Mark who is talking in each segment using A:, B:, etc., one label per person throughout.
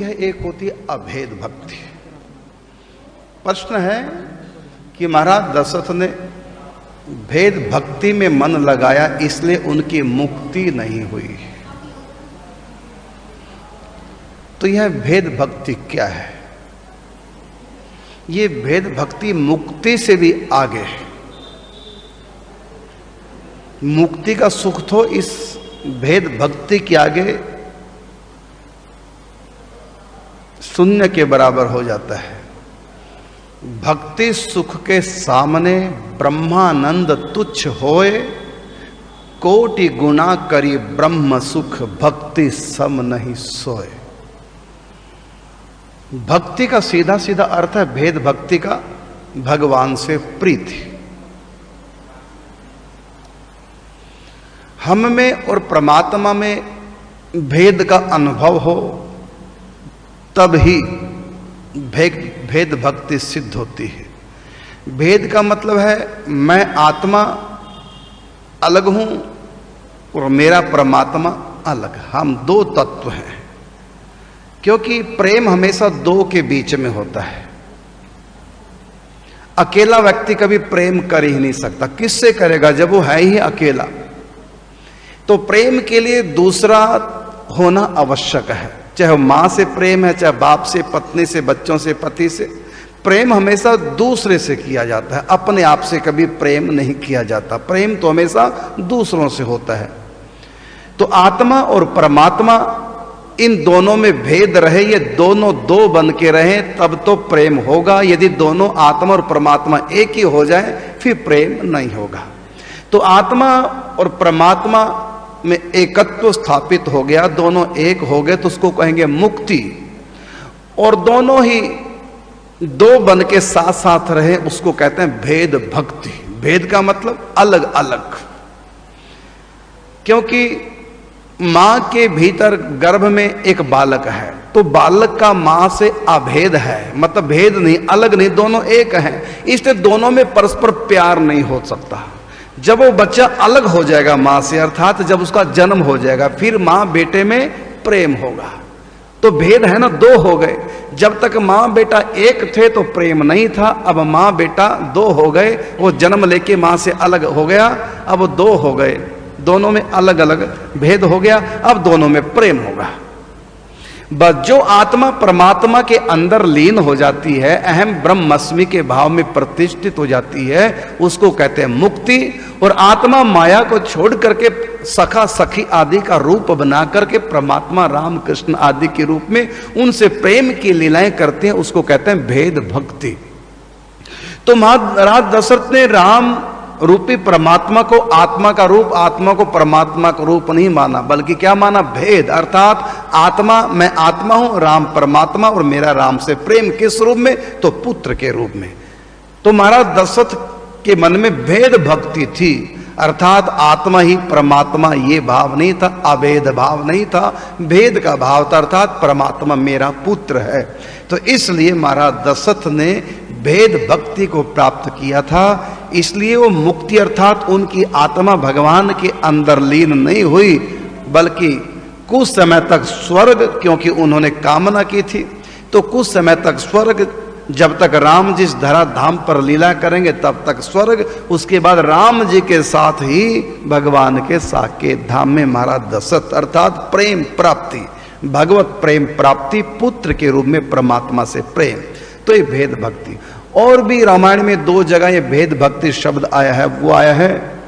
A: यह एक होती है अभेद भक्ति। प्रश्न है कि महाराज दशरथ ने भेद भक्ति में मन लगाया इसलिए उनकी मुक्ति नहीं हुई। तो यह भेद भक्ति क्या है? ये भेद भक्ति मुक्ति से भी आगे है। मुक्ति का सुख तो इस भेद भक्ति के आगे शून्य के बराबर हो जाता है। भक्ति सुख के सामने ब्रह्मानंद तुच्छ होए, कोटि गुना करी ब्रह्म सुख भक्ति सम नहीं सोए। भक्ति का सीधा सीधा अर्थ है भेद भक्ति का भगवान से प्रीति। हम में और परमात्मा में भेद का अनुभव हो तब ही भेद भक्ति सिद्ध होती है। भेद का मतलब है मैं आत्मा अलग हूं और मेरा परमात्मा अलग। हम दो तत्व हैं, क्योंकि प्रेम हमेशा दो के बीच में होता है। अकेला व्यक्ति कभी प्रेम कर ही नहीं सकता। किससे करेगा जब वो है ही अकेला? तो प्रेम के लिए दूसरा होना आवश्यक है। चाहे मां से प्रेम है, चाहे बाप से, पत्नी से, बच्चों से, पति से। प्रेम हमेशा दूसरे से किया जाता है, अपने आप से कभी प्रेम नहीं किया जाता। प्रेम तो हमेशा दूसरों से होता है। तो आत्मा और परमात्मा इन दोनों में भेद रहे, ये दोनों दो बन के रहे तब तो प्रेम होगा। यदि दोनों आत्मा और परमात्मा एक ही हो जाए फिर प्रेम नहीं होगा। तो आत्मा और परमात्मा में एकत्व स्थापित हो गया, दोनों एक हो गए तो उसको कहेंगे मुक्ति। और दोनों ही दो बन के साथ साथ रहे उसको कहते हैं भेद भक्ति। भेद का मतलब अलग अलग। क्योंकि मां के भीतर गर्भ में एक बालक है, तो बालक का मां से अभेद है, मतलब भेद नहीं, अलग नहीं, दोनों एक हैं। इसलिए दोनों में परस्पर प्यार नहीं हो सकता। जब वो बच्चा अलग हो जाएगा मां से, अर्थात जब उसका जन्म हो जाएगा, फिर मां बेटे में प्रेम होगा। तो भेद है ना, दो हो गए। जब तक मां बेटा एक थे तो प्रेम नहीं था, अब मां बेटा दो हो गए। वो जन्म लेके मां से अलग हो गया, अब दो हो गए, दोनों में अलग अलग भेद हो गया, अब दोनों में प्रेम होगा। बस जो आत्मा परमात्मा के अंदर लीन हो जाती है, अहम ब्रह्मस्मि के भाव में प्रतिष्ठित हो जाती है, उसको कहते हैं मुक्ति। और आत्मा माया को छोड़ करके सखा सखी आदि का रूप बना करके परमात्मा राम कृष्ण आदि के रूप में उनसे प्रेम की लीलाएं करते हैं, उसको कहते हैं भेद भक्ति। तो महाराज दशरथ ने राम रूपी परमात्मा को आत्मा का रूप, आत्मा को परमात्मा का रूप नहीं माना, बल्कि क्या माना? भेद। अर्थात आत्मा, मैं आत्मा हूं, राम परमात्मा, और मेरा राम से प्रेम किस रूप में? तो पुत्र के रूप में। तो महाराज दशरथ के मन में भेद भक्ति थी, अर्थात आत्मा ही परमात्मा ये भाव नहीं था, अभेद भाव नहीं था, भेद का भाव था, अर्थात परमात्मा मेरा पुत्र है। तो इसलिए महाराज दशरथ ने भेद भक्ति को प्राप्त किया था। इसलिए वो मुक्ति अर्थात उनकी आत्मा भगवान के अंदर लीन नहीं हुई, बल्कि कुछ समय तक स्वर्ग, क्योंकि उन्होंने कामना की थी, तो कुछ समय तक स्वर्ग, जब तक राम जी इस धरा धाम पर लीला करेंगे तब तक स्वर्ग। उसके बाद राम जी के साथ ही भगवान के साकेत धाम में महाराज दशरथ अर्थात प्रेम प्राप्ति, भगवत प्रेम प्राप्ति, पुत्र के रूप में परमात्मा से प्रेम। तो ये भेद भक्ति। और भी रामायण में दो जगह ये भेद भक्ति शब्द आया है। वो आया है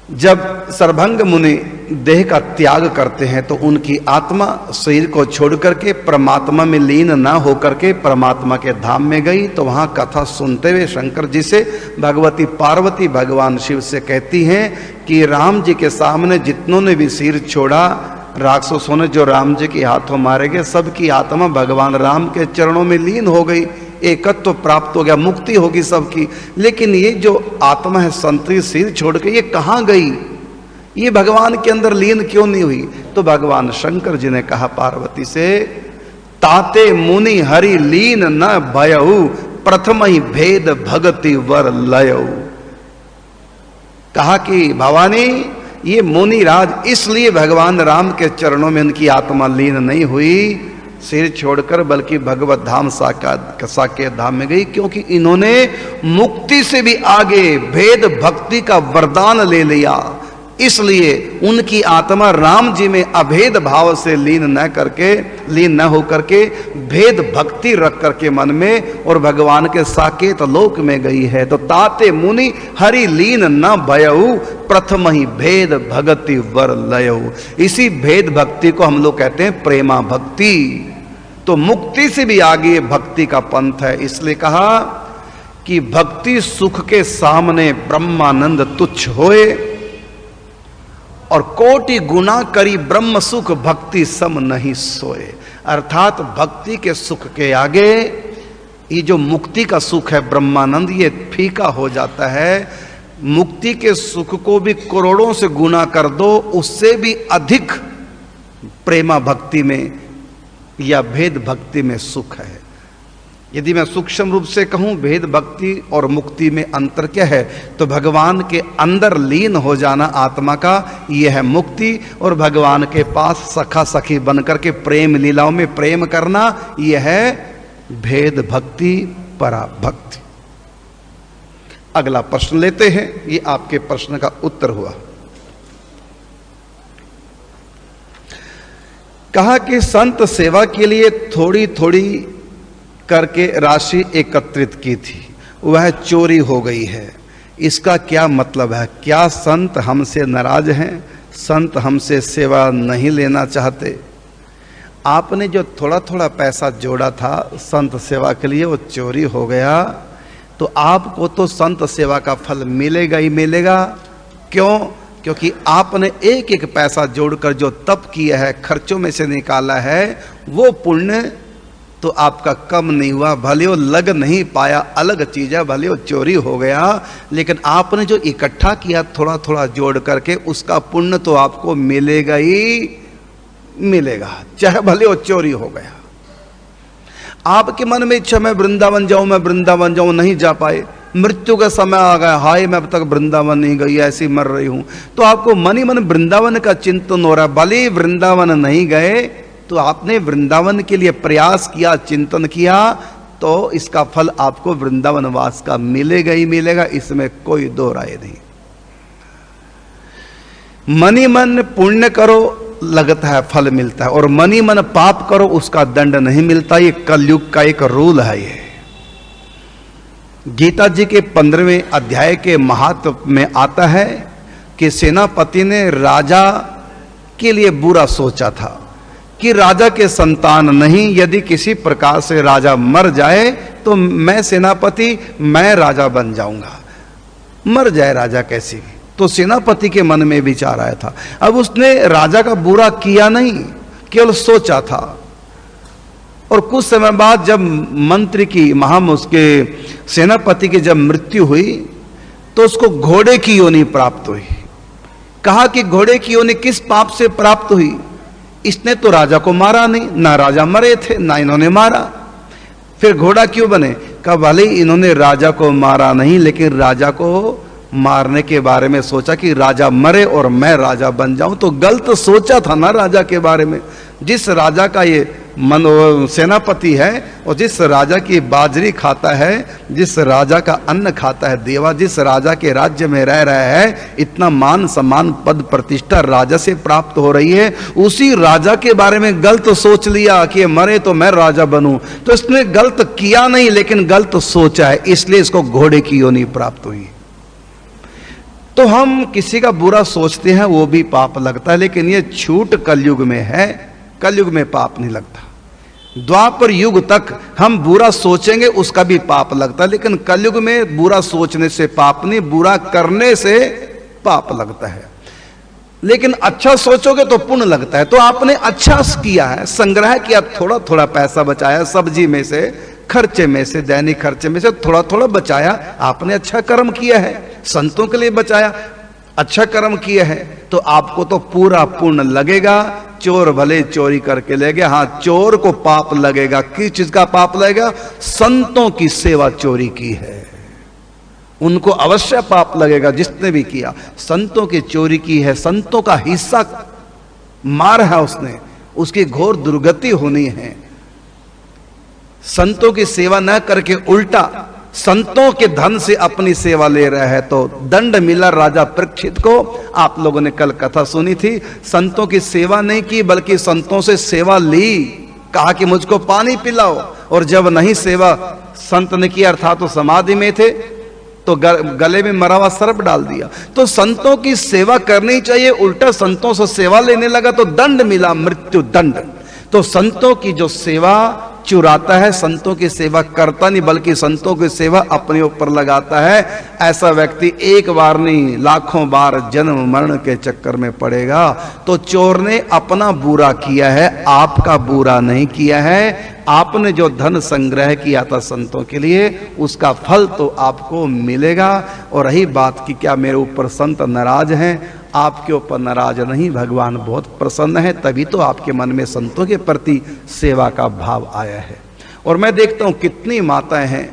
A: जब सर्वभंग मुनि देह का त्याग करते हैं तो उनकी आत्मा शरीर को छोड़ करके परमात्मा में लीन ना होकर के परमात्मा के धाम में गई। तो वहां कथा सुनते हुए शंकर जी से भगवती पार्वती भगवान शिव से कहती हैं कि राम जी के सामने जितनों ने भी सिर छोड़ा, राक्षसों ने जो राम जी के हाथों मारे गए, सबकी आत्मा भगवान राम के चरणों में लीन हो गई, एकत्व प्राप्त हो गया, मुक्ति होगी सबकी। लेकिन ये जो आत्मा है संतरी सिर छोड़ के ये कहाँ गई? ये भगवान के अंदर लीन क्यों नहीं हुई? तो भगवान शंकर जी ने कहा पार्वती से, ताते मुनि हरि लीन न भयऊ, प्रथम ही भेद भगति वर लयऊ। कहा कि भवानी ये मुनिराज इसलिए भगवान राम के चरणों में उनकी आत्मा लीन नहीं हुई, सिर छोड़कर बल्कि भगवत धाम साकेत धाम में गई, क्योंकि इन्होंने मुक्ति से भी आगे भेद भक्ति का वरदान ले लिया। इसलिए उनकी आत्मा राम जी में अभेद भाव से लीन न होकर के भेद भक्ति रख करके मन में और भगवान के साकेत लोक में गई है। तो ताते मुनि हरि लीन न भयऊ, प्रथम ही भेद भगति वर लयऊ। इसी भेद भक्ति को हम लोग कहते हैं प्रेमा भक्ति। तो मुक्ति से भी आगे भक्ति का पंथ है। इसलिए कहा कि भक्ति सुख के सामने ब्रह्मानंद तुच्छ होए, और कोटि गुना करी ब्रह्म सुख भक्ति सम नहीं सोए। अर्थात भक्ति के सुख के आगे ये जो मुक्ति का सुख है ब्रह्मानंद, ये फीका हो जाता है। मुक्ति के सुख को भी करोड़ों से गुना कर दो, उससे भी अधिक प्रेमा भक्ति में या भेद भक्ति में सुख है। यदि मैं सूक्ष्म रूप से कहूं भेद भक्ति और मुक्ति में अंतर क्या है, तो भगवान के अंदर लीन हो जाना आत्मा का, यह है मुक्ति, और भगवान के पास सखा सखी बनकर के प्रेम लीलाओं में प्रेम करना, यह है भेद भक्ति पराभक्ति। अगला प्रश्न लेते हैं, ये आपके प्रश्न का उत्तर हुआ। कहा कि संत सेवा के लिए थोड़ी थोड़ी करके राशि एकत्रित की थी, वह चोरी हो गई है, इसका क्या मतलब है? क्या संत हमसे नाराज हैं? संत हमसे सेवा नहीं लेना चाहते? आपने जो थोड़ा थोड़ा पैसा जोड़ा था संत सेवा के लिए, वो चोरी हो गया, तो आपको तो संत सेवा का फल मिलेगा ही मिलेगा। क्यों? क्योंकि आपने एक एक पैसा जोड़कर जो तप किया है, खर्चों में से निकाला है, वो पुण्य तो आपका कम नहीं हुआ। भले वो लग नहीं पाया, अलग चीज है, भले वो चोरी हो गया, लेकिन आपने जो इकट्ठा किया थोड़ा थोड़ा जोड़ करके, उसका पुण्य तो आपको मिलेगा ही मिलेगा, चाहे भले वो चोरी हो गया। आपके मन में इच्छा मैं वृंदावन जाऊं, नहीं जा पाए, मृत्यु का समय आ गया, हाय मैं अब तक वृंदावन नहीं गई, ऐसी मर रही हूं, तो आपको मन ही मन वृंदावन का चिंतन हो रहा है। भले वृंदावन नहीं गए, तो आपने वृंदावन के लिए प्रयास किया, चिंतन किया, तो इसका फल आपको वृंदावन वास का मिलेगा ही मिलेगा, इसमें कोई दो राय नहीं। मनी मन पुण्य करो, लगता है फल मिलता है, और मनी मन पाप करो, उसका दंड नहीं मिलता। ये कलयुग का एक रूल है। ये गीता जी के 15वें अध्याय के महात्म में आता है कि सेनापति ने राजा के लिए बुरा सोचा था कि राजा के संतान नहीं, यदि किसी प्रकार से राजा मर जाए तो मैं सेनापति, मैं राजा बन जाऊंगा। मर जाए राजा कैसी? तो सेनापति के मन में विचार आया था। अब उसने राजा का बुरा किया नहीं, केवल सोचा था। और कुछ समय बाद जब मंत्री की उसके सेनापति की जब मृत्यु हुई, तो उसको घोड़े की योनि प्राप्त हुई। कहा कि घोड़े की योनि किस पाप से प्राप्त हुई? इसने तो राजा को मारा नहीं, ना राजा मरे थे, ना इन्होंने मारा, फिर घोड़ा क्यों बने? कहा भले इन्होंने राजा को मारा नहीं, लेकिन राजा को मारने के बारे में सोचा कि राजा मरे और मैं राजा बन जाऊं, तो गलत सोचा था ना राजा के बारे में। जिस राजा का ये सेनापति है और जिस राजा की बाजरी खाता है, जिस राजा का अन्न खाता है देवा, जिस राजा के राज्य में रह रहा है, इतना मान सम्मान पद प्रतिष्ठा राजा से प्राप्त हो रही है, उसी राजा के बारे में गलत सोच लिया कि ये मरे तो मैं राजा बनूं। तो इसने गलत किया नहीं, लेकिन गलत सोचा है, इसलिए इसको घोड़े की योनि प्राप्त हुई। तो हम किसी का बुरा सोचते हैं, वो भी पाप लगता है, लेकिन ये छूट कलयुग में है। कलयुग में पाप नहीं लगता। द्वापर युग तक हम बुरा सोचेंगे, उसका भी पाप लगता है, लेकिन कलयुग में बुरा सोचने से पाप नहीं, बुरा करने से पाप लगता है। लेकिन अच्छा सोचोगे तो पुण्य लगता है। तो आपने अच्छा किया है, संग्रह किया, थोड़ा थोड़ा पैसा बचाया, सब्जी में से, खर्चे में से, दैनिक खर्चे में से थोड़ा थोड़ा बचाया, आपने अच्छा कर्म किया है, संतों के लिए बचाया, अच्छा कर्म किया है, तो आपको तो पूरा पुण्य लगेगा। चोर भले चोरी करके ले गया, हाँ चोर को पाप लगेगा। किस चीज का पाप लगेगा? संतों की सेवा चोरी की है, उनको अवश्य पाप लगेगा। जिसने भी किया, संतों की चोरी की है, संतों का हिस्सा मार है उसने, उसकी घोर दुर्गति होनी है। संतों की सेवा न करके उल्टा संतों के धन से अपनी सेवा ले रहा है, तो दंड मिला राजा परीक्षित को। आप लोगों ने कल कथा सुनी थी, संतों की सेवा नहीं की बल्कि संतों से सेवा ली, कहा कि मुझको पानी पिलाओ, और जब नहीं सेवा संत ने किया, अर्थात तो समाधि में थे, तो गले में मरा हुआ सर्प डाल दिया। तो संतों की सेवा करनी चाहिए, उल्टा संतों से सेवा लेने लगा तो दंड मिला, मृत्यु दंड। तो संतों की जो सेवा चुराता है, संतों की सेवा करता नहीं बल्कि संतों की सेवा अपने ऊपर लगाता है, ऐसा व्यक्ति एक बार नहीं लाखों बार जन्म मरण के चक्कर में पड़ेगा। तो चोर ने अपना बुरा किया है, आपका बुरा नहीं किया है। आपने जो धन संग्रह किया था संतों के लिए, उसका फल तो आपको मिलेगा। और रही बात कि क्या मेरे ऊपर संत नाराज हैं, आपके ऊपर नाराज नहीं, भगवान बहुत प्रसन्न है, तभी तो आपके मन में संतों के प्रति सेवा का भाव आया है। और मैं देखता हूं कितनी माताएं हैं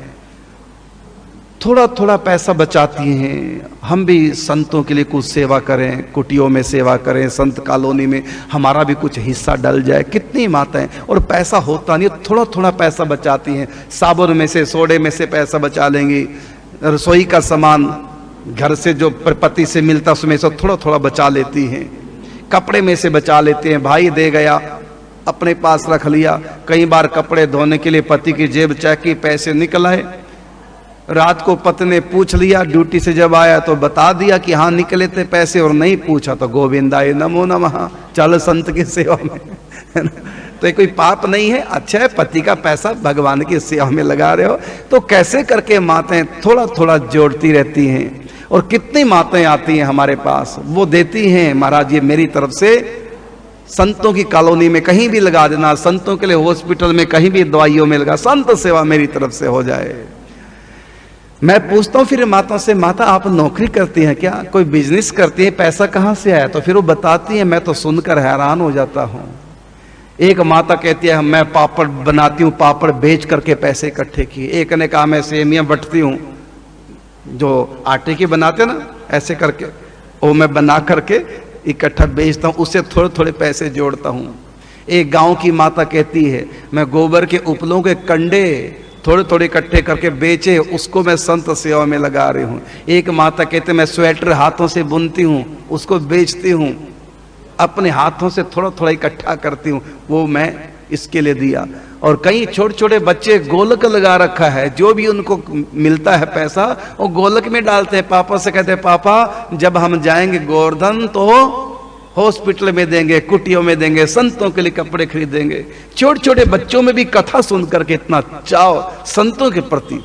A: थोड़ा थोड़ा पैसा बचाती हैं, हम भी संतों के लिए कुछ सेवा करें, कुटियों में सेवा करें, संत कॉलोनी में हमारा भी कुछ हिस्सा डल जाए। कितनी माताएं, और पैसा होता नहीं, थोड़ा थोड़ा पैसा बचाती हैं, साबुन में से सोडे में से पैसा बचा लेंगी, रसोई का सामान घर से जो पति से मिलता उसमें से थोड़ा थोड़ा बचा लेती हैं, कपड़े में से बचा लेते हैं, भाई दे गया अपने पास रख लिया। कई बार कपड़े धोने के लिए पति की जेब चेक की, पैसे निकल आए, रात को पति ने पूछ लिया, ड्यूटी से जब आया तो बता दिया कि हाँ निकले थे पैसे, और नहीं पूछा तो गोविंदाय नमो नमः, चल संत की सेवा में। तो कोई पाप नहीं है, अच्छा है पति का पैसा भगवान की सेवा में लगा रहे हो। तो कैसे करके माताएं थोड़ा थोड़ा जोड़ती रहती हैं। और कितनी माताएं आती हैं हमारे पास, वो देती हैं, महाराज ये मेरी तरफ से संतों की कॉलोनी में कहीं भी लगा देना, संतों के लिए हॉस्पिटल में कहीं भी दवाइयों में लगा, संत सेवा मेरी तरफ से हो जाए। मैं पूछता हूँ फिर माताओं से, माता आप नौकरी करती हैं क्या, कोई बिजनेस करती है, पैसा कहाँ से आया? तो फिर वो बताती है, मैं तो सुनकर हैरान हो जाता हूँ। एक माता कहती है मैं पापड़ बनाती हूँ, पापड़ बेच करके पैसे इकट्ठे किए। एक ने कहा मैं सेमियां बटती हूँ, जो आटे की बनाते ना ऐसे करके, वो मैं बना करके इकट्ठा बेचता हूँ, उससे थोड़े थोड़े पैसे जोड़ता हूँ। एक गांव की माता कहती है मैं गोबर के उपलों के कंडे थोड़े थोड़े इकट्ठे करके बेचे, उसको मैं संत सेवा में लगा रही हूँ। एक माता कहते मैं स्वेटर हाथों से बुनती हूँ, उसको बेचती हूँ, अपने हाथों से थोड़ा थोड़ा इकट्ठा करती हूँ, वो मैं इसके लिए दिया। और कई छोटे छोटे बच्चे गोलक लगा रखा है, जो भी उनको मिलता है पैसा वो गोलक में डालते हैं। पापा से कहते हैं पापा जब हम जाएंगे गोवर्धन तो हॉस्पिटल में देंगे, कुटियों में देंगे, संतों के लिए कपड़े खरीदेंगे। छोटे छोटे बच्चों में भी कथा सुनकर के इतना चाव संतों के प्रति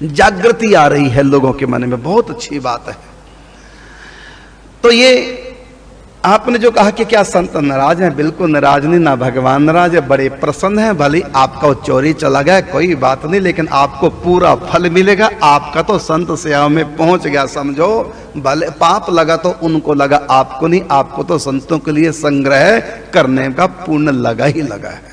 A: जागृति आ रही है लोगों के मन में, बहुत अच्छी बात है। तो ये आपने जो कहा कि क्या संत नाराज हैं, बिल्कुल नाराज नहीं, ना भगवान नाराज है, बड़े प्रसन्न है। भले आपका वो चोरी चला गया कोई बात नहीं, लेकिन आपको पूरा फल मिलेगा। आपका तो संत सेवा में पहुंच गया समझो, भले पाप लगा तो उनको लगा, आपको नहीं। आपको तो संतों के लिए संग्रह करने का पुण्य लगा ही लगा है।